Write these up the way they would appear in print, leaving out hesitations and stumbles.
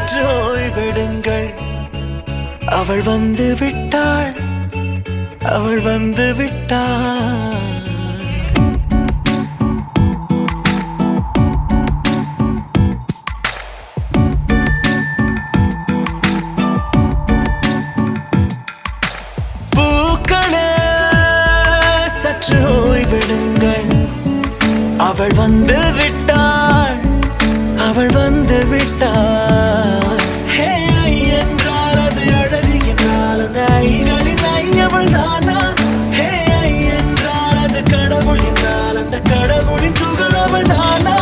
சற்று ஓய்வெடுங்கள். அவள் வந்து விட்டாள், அவள் வந்து விட்டாள். சற்று ஓய்வெடுங்கள். அவள் வந்து விட்டாள், அவள் வந்து விட்டாள். ஹே ஐ என்றால் அது அழகு என்றால் அந்த ஐகளின் ஐ அவள் தானா? ஹே ஐ என்றால் அது கடவுள் என்றால் அந்த கடவுளின் துகள் அவள் தானா?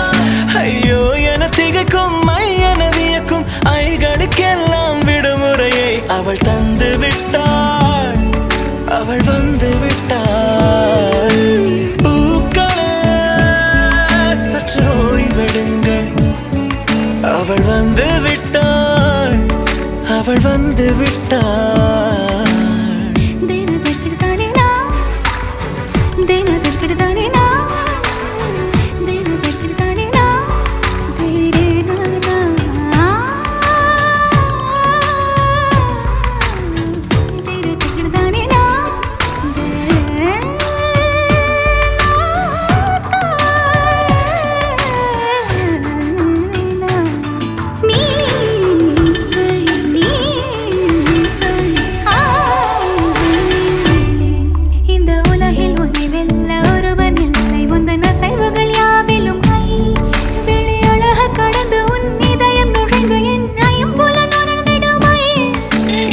ஐயோ என திகைக்கும் ஐ என வியக்கும் ஐகளுக்கெல்லாம் விடுமுறையை அவள் தந்து விட்டாள், அவள் வந்து விட்டாள். பூக்களே சற்று ஓய்வெடுங்கள். அவள் வந்து விட்டாள், அவள் வந்து விட்டாள்.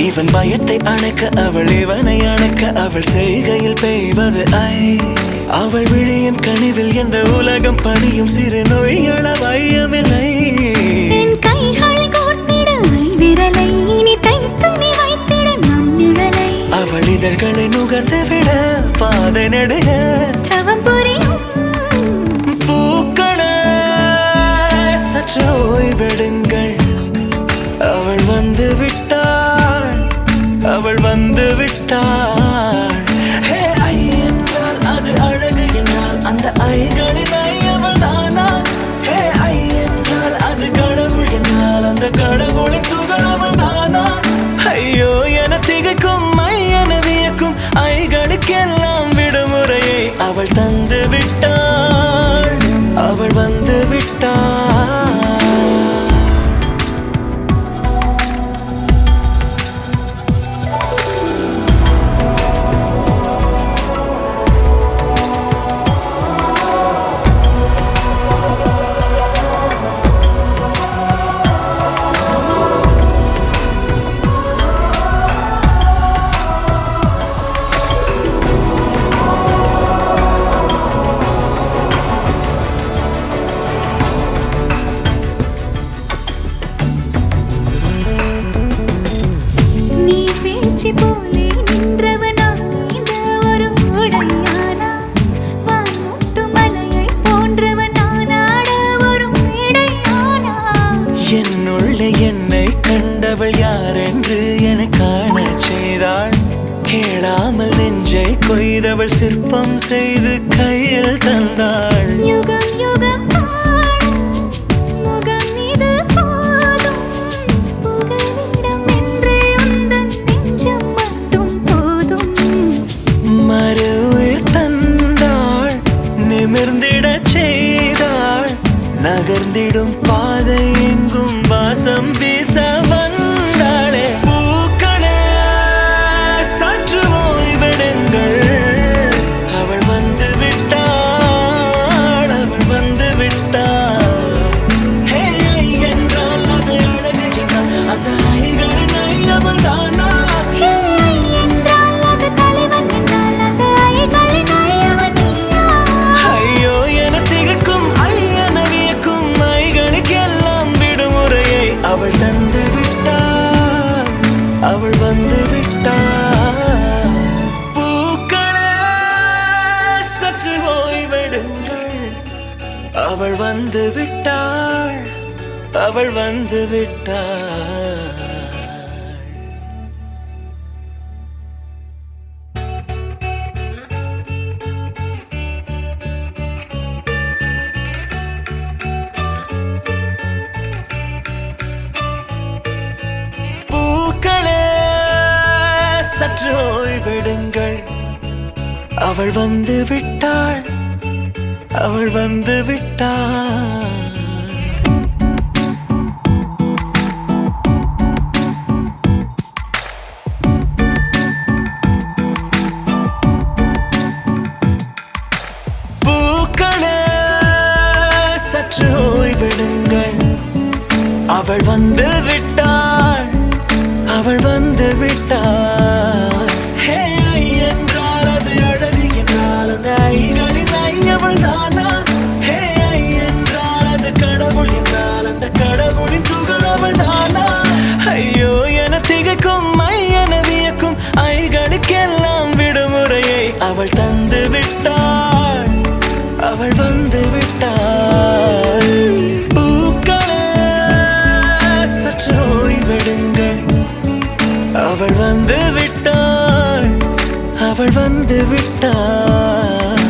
இவன் பயத்தை அணைக்க அவள் இவனை அணைக்க அவள் செய்கையில் பெய்வது ஐ. அவள் விழியின் கனிவில் எந்த உலகம் பணியும் சிறு நோய்கள வையமில்லை. அவள் இதழ்களை நுகர்ந்து விட பாதை நடுக பூக்களே சற்று ஓய்வெடுங்கள். அவள் வந்து விட்டாள், அவள் வந்து விட்டாள். ஹே ஐ என்றால் அது அழகு என்றால் அந்த ஐகளின் ஐ அவள் தானா? ஹே ஐ என்றால் அது கடவுள் என்றால் அந்த கடவுளின் துகள் அவள் தானா? ஐயோ என திகைக்கும் ஐ என வியக்கும் ஐகளுக்கெல்லாம் விடுமுறையை அவள் தந்து விட்டாள், அவள் வந்து விட்டாள். போலே நின்றவனா இந்த ஒரு உடையானா? வானூட்டு மலையை போன்றவனானாட ஒரு மேடையானா? என்னுள்ளே என்னை கண்டவள் யாரென்று என காண செய்தாள். கேளாமல் நெஞ்சை கொய்தவள் சிற்பம் செய்து கையில் தந்தாள். யுகம் யுகம் நகர்ந்திடும் பாதை எங்கும் வாசம் வீச வந்தாளே. பூக்களே சற்று ஓய்வெடுங்கள். அவள் வந்து விட்டாள், அவள் வந்து விட்டாள். ஹே ஐ என்றால் அது அழகு என்றால் அந்த ஐகளின் ஐ அவள் தானா? ஹே ஐ என்றால் அது தலைவன் என்றால் அந்த ஐகளின் ஐ அவன் நீயா? ஐயோ என திகைக்கும் ஐ என வியக்கும் ஐகளுக்கெல்லாம் விடுமுறையை அவள் தந்து விட்டாள், அவள் வந்து விட்டாள். பூக்களே சற்று ஓய்வெடுங்கள். அவள் வந்து விட்டாள், அவள் வந்து விட்டாள். சற்று ஓய்வெடுங்கள். அவள் வந்து விட்டாள், அவள் வந்து விட்டாள். பூக்களே சற்று ஓய்வெடுங்கள். அவள் வந்து விட்டாள், அவள் வந்து விட்டாள். ஹே ஐ என்றால் அது அழகு என்றால் அந்த ஐகளின் ஐ அவள் தானா? ஹே ஐ என்றால் அது கடவுள் என்றால் அந்த கடவுளின் துகள் அவள் தானா? ஐயோ என திகைக்கும் ஐ என வியக்கும் ஐகளுக்கெல்லாம் விடுமுறையை அவள் தந்து விட்டாள், அவள் வந்து விட்டாள். பூக்களே சற்று ஓய்வெடுங்கள். அவள் வந்து விட்டாள், அவள் வந்து விட்டாள்.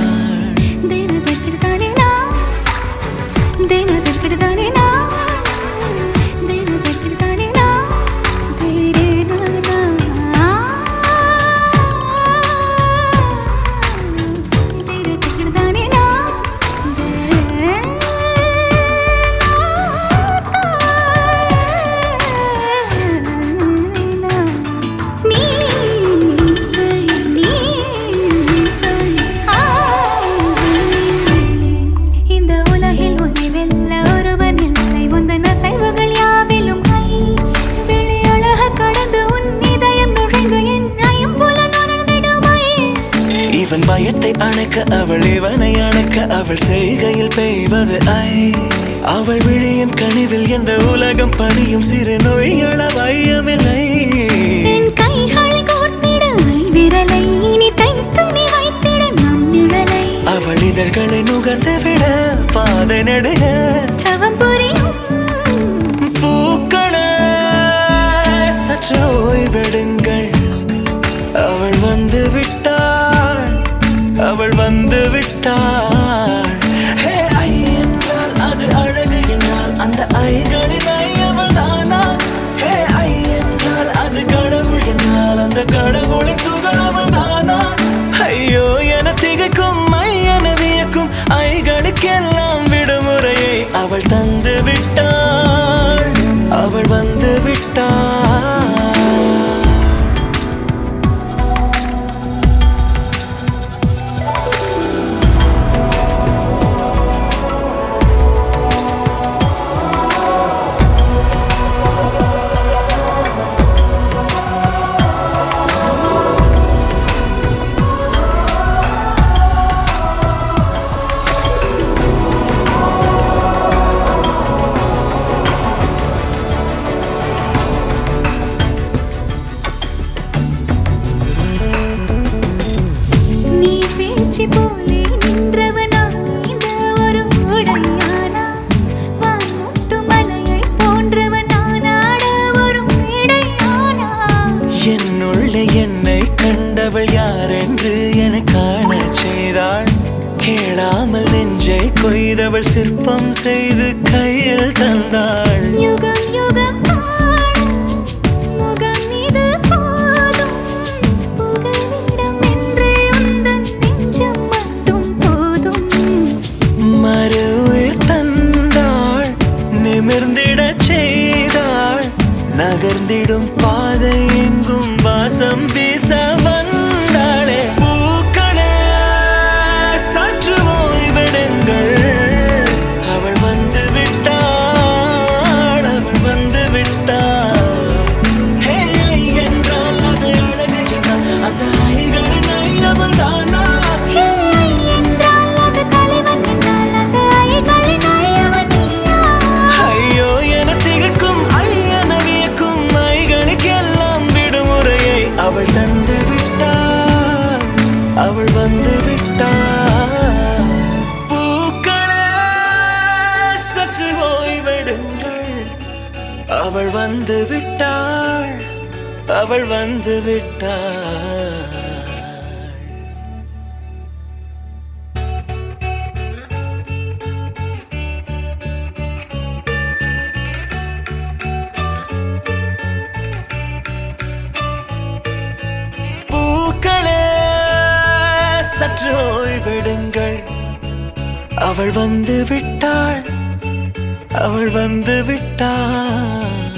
இவன் பயத்தை அணைக்க அவள் இவனை அணைக்க அவள் செய்கையில் பெய்வது ஐ. அவள் விழியின் கனிவில் எந்த உலகம் பணியும் சிறு நோய்கள வையமில்லை. அவள் இதழ்களை நுகர்ந்து விட பாதை நடுக பூக்களே சற்று ஓய்வெடுங்கள். அவள் வந்து விட்டாள், அவள் வந்து விட்டாள். ஹே ஐ என்றால் அது அழகு என்றால் அந்த ஐகளின் ஐ அவள் தானா? ஹே ஐ என்றால் அது கடவுள் என்றால் அந்த கடவுளின் துகள் அவள் தானா? ஐயோ என திகைக்கும் ஐ என வியக்கும் ஐகளுக்கெல்லாம் விடுமுறையை அவள் தந்து விட்டாள், அவள் வந்து விட்டாள். என்னை கண்டவள் யாரென்று என காண செய்தாள். கேளாமல் நெஞ்சை கொய்தவள் சிற்பம் செய்து கையில் தந்தாள். யுகம் யுகம் முகம் இது போதும் புகலிடம் என்று உந்தன் நெஞ்சம் மட்டும் போதும். மறு உயிர் தந்தாள், நிமிர்ந்திடச் செய்தாள். நகர்ந்திடும் பாதை எங்கும் வாசம் வீச வந்தாளே. பூக்களே சற்று ஓய்வெடுங்கள். அவள் வந்து விட்டாள், அவள் வந்து விட்டாள். ஹே ஐ என்றால் அது அழகு என்றால் அந்த ஐகளின் ஐ அவள் தானா? ஹே ஐ என்றால் அது தலைவன் என்றால் அந்த ஐகளின் ஐ அவன் நீயா? ஐயோ என திகைக்கும் ஐ என வியக்கும் ஐகளுக்கெல்லாம் விடுமுறையை அவள் தந்து விட்டாள், அவள் வந்து விட்டாள். பூக்களே சற்று ஓய்வெடுங்கள். அவள் வந்து விட்டாள், அவள் வந்து விட்டாள். சற்று ஓய்வெடுங்கள். அவள் வந்து விட்டாள், அவள் வந்து விட்டாள்.